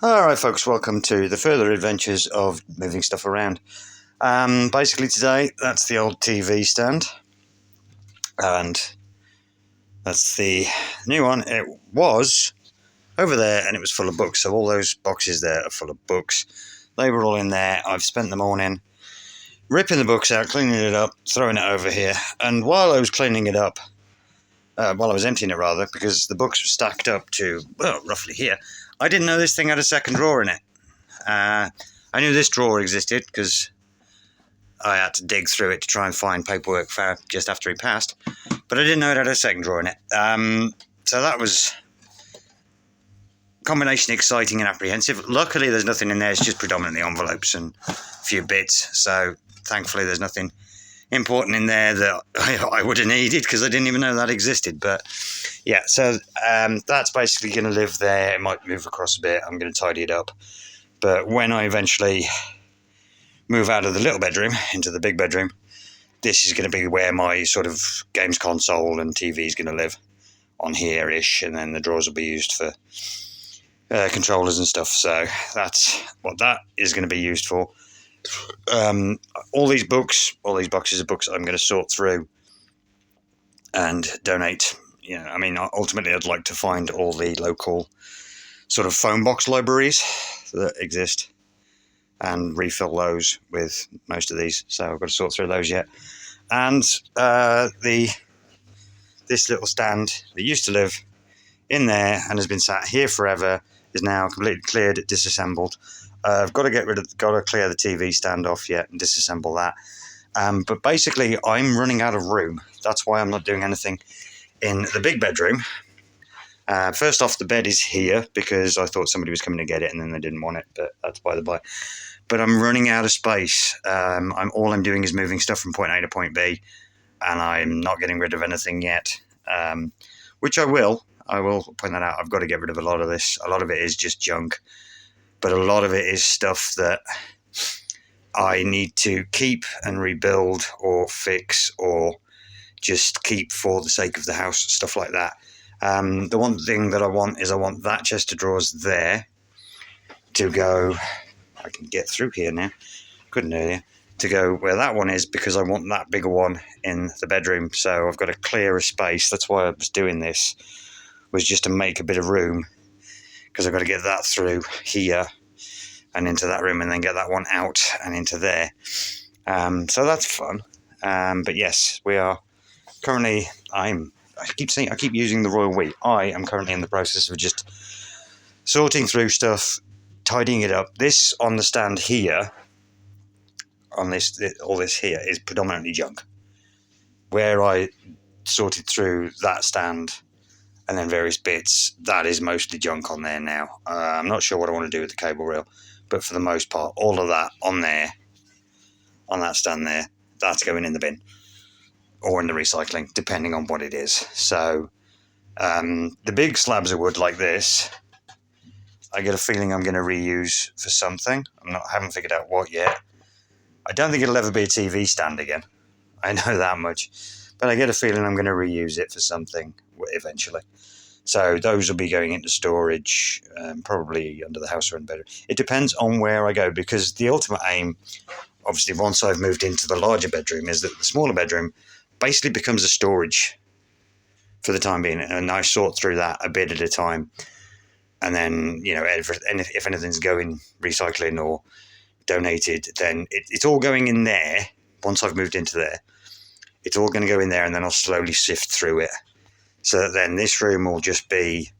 Alright folks, welcome to the further adventures of moving stuff around. Basically today, that's the old TV stand, and that's the new one. It was over there and it was full of books, so all those boxes there are full of books. They were all in there. I've spent the morning ripping the books out, cleaning it up, throwing it over here, and while I was cleaning it up, while I was emptying it rather, because the books were stacked up to, well, roughly here, I didn't know this thing had a second drawer in it. I knew this drawer existed because I had to dig through it to try and find paperwork for just after he passed, but I didn't know it had a second drawer in it. So that was a combination exciting and apprehensive. Luckily, there's nothing in there. It's just predominantly envelopes and a few bits. So thankfully, there's nothing important in there that I would have needed because I didn't even know that existed. But yeah, so that's basically going to live there. It might move across a bit. I'm going to tidy it up. But when I eventually move out of the little bedroom into the big bedroom, this is going to be where my sort of games console and TV is going to live, on here-ish, and then the drawers will be used for controllers and stuff. So that's what that is going to be used for. All these boxes of books I'm going to sort through and donate. I mean, ultimately I'd like to find all the local sort of phone box libraries that exist and refill those with most of these. So I've got to sort through those yet. And this little stand that used to live in there and has been sat here forever is now completely cleared, disassembled. I've got to clear the TV stand off yet and disassemble that. But basically, I'm running out of room. That's why I'm not doing anything in the big bedroom. First off, the bed is here because I thought somebody was coming to get it and then they didn't want it, but that's by the by. But I'm running out of space. All I'm doing is moving stuff from point A to point B, and I'm not getting rid of anything yet, which I will. I will point that out. I've got to get rid of a lot of this. A lot of it is just junk, but a lot of it is stuff that I need to keep and rebuild or fix or just keep for the sake of the house, stuff like that. The one thing that I want that chest of drawers there to go. I can get through here now. Couldn't earlier. To go where that one is because I want that bigger one in the bedroom. So I've got to clear a space. That's why I was doing this, was just to make a bit of room, because I've got to get that through here and into that room and then get that one out and into there. So that's fun. But yes, we are currently, I keep using the royal we. I am currently in the process of just sorting through stuff, tidying it up. This on the stand here, all this here is predominantly junk. Where I sorted through that stand and then various bits, that is mostly junk on there now. I'm not sure what I want to do with the cable reel, but for the most part, all of that on there, on that stand there, that's going in the bin or in the recycling, depending on what it is. So the big slabs of wood like this, I get a feeling I'm going to reuse for something. I haven't figured out what yet. I don't think it'll ever be a TV stand again. I know that much. But I get a feeling I'm going to reuse it for something eventually. So those will be going into storage, probably under the house or in the bedroom. It depends on where I go, because the ultimate aim, obviously, once I've moved into the larger bedroom, is that the smaller bedroom basically becomes a storage for the time being. And I sort through that a bit at a time. And then, if anything's going recycling or donated, then it's all going in there. Once I've moved into there, it's all going to go in there, and then I'll slowly sift through it. So that then this room will just be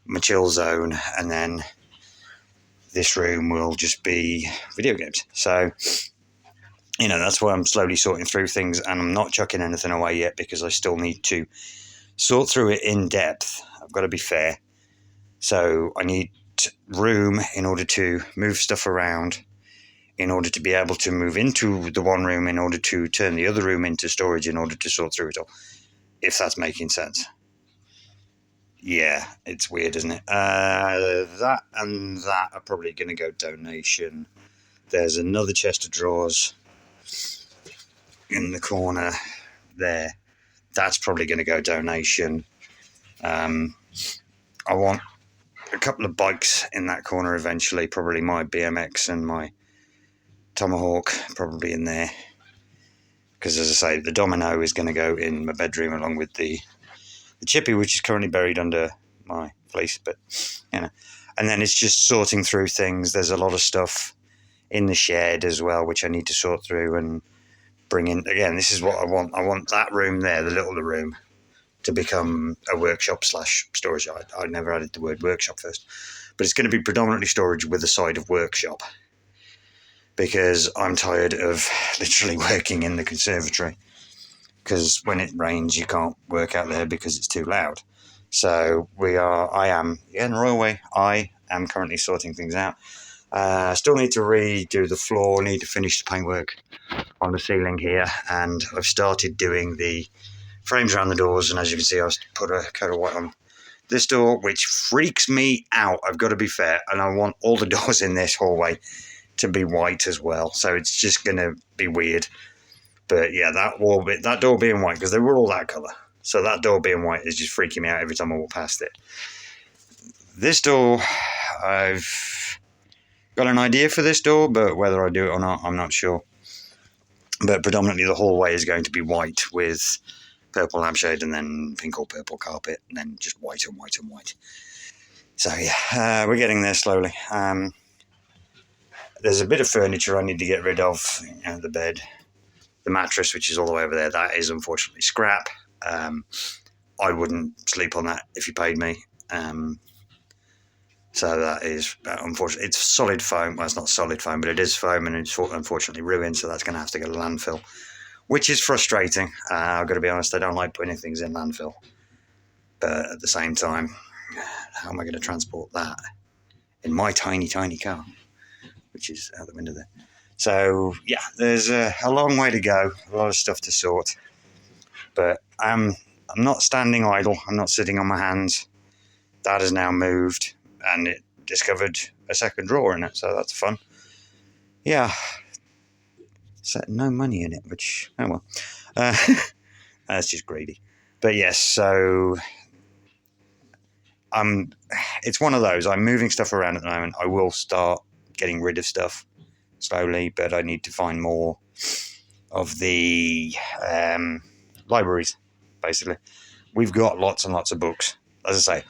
my chill zone, and then this room will just be video games. So, that's why I'm slowly sorting through things, and I'm not chucking anything away yet because I still need to sort through it in depth. I've got to be fair. So I need room in order to move stuff around, in order to be able to move into the one room, in order to turn the other room into storage, in order to sort through it all, if that's making sense. Yeah, it's weird, isn't it? That and that are probably going to go donation. There's another chest of drawers in the corner there. That's probably going to go donation. I want a couple of bikes in that corner eventually, probably my BMX and my Tomahawk probably in there. Because as I say, the Domino is going to go in my bedroom along with the Chippy, which is currently buried under my fleece. But, you know, and then it's just sorting through things. There's a lot of stuff in the shed as well, which I need to sort through and bring in. Again, this is what I want. I want that room there, the little room, to become a workshop / storage. I never added the word workshop first, but it's going to be predominantly storage with a side of workshop, because I'm tired of literally working in the conservatory, because when it rains you can't work out there because it's too loud. So I am currently sorting things out. Still need to redo the floor, need to finish the paintwork on the ceiling here, and I've started doing the frames around the doors, and as you can see I've put a coat of white on this door, which freaks me out, I've got to be fair, and I want all the doors in this hallway to be white as well, so it's just going to be weird. But yeah, that door being white, because they were all that colour, so that door being white is just freaking me out every time I walk past it. This door, I've got an idea for this door, but whether I do it or not, I'm not sure. But predominantly the hallway is going to be white with purple lampshade and then pink or purple carpet, and then just white and white and white. So yeah, we're getting there slowly. There's a bit of furniture I need to get rid of. The bed, the mattress, which is all the way over there, that is unfortunately scrap. I wouldn't sleep on that if you paid me. So that is unfortunately, it's solid foam. Well, it's not solid foam, but it is foam, and it's unfortunately ruined, so that's going to have to go to landfill, which is frustrating. I've got to be honest, I don't like putting things in landfill, but at the same time, how am I going to transport that in my tiny car, which is out the window there? So yeah, there's a long way to go, a lot of stuff to sort, but I'm not standing idle. I'm not sitting on my hands. That has now moved, and it discovered a second drawer in it, so that's fun. Yeah, set no money in it, which, oh well, that's just greedy. But yes, so it's one of those. I'm moving stuff around at the moment. I will start getting rid of stuff slowly, but I need to find more of the libraries, basically. We've got lots and lots of books. As I say,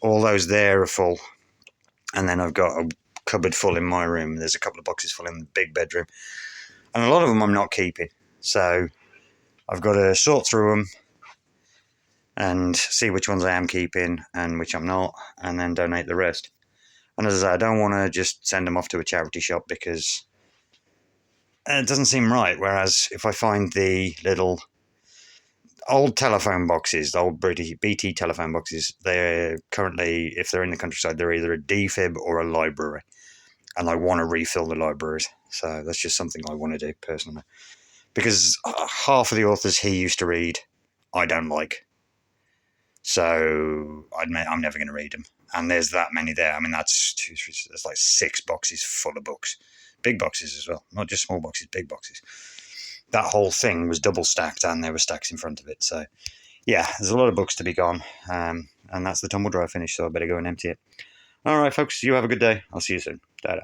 all those there are full, and then I've got a cupboard full in my room. There's a couple of boxes full in the big bedroom, and a lot of them I'm not keeping. So I've got to sort through them and see which ones I am keeping and which I'm not, and then donate the rest. And as I say, I don't want to just send them off to a charity shop, because it doesn't seem right. Whereas if I find the little old telephone boxes, the old BT telephone boxes, they're currently, if they're in the countryside, they're either a defib or a library. And I want to refill the libraries. So that's just something I want to do personally. Because half of the authors he used to read, I don't like. So I'm never going to read them. And there's that many there. I mean, that's like 6 boxes full of books. Big boxes as well. Not just small boxes, big boxes. That whole thing was double stacked, and there were stacks in front of it. So, yeah, there's a lot of books to be gone. And that's the tumble dryer finished, so I better go and empty it. All right, folks, you have a good day. I'll see you soon. Ta-da.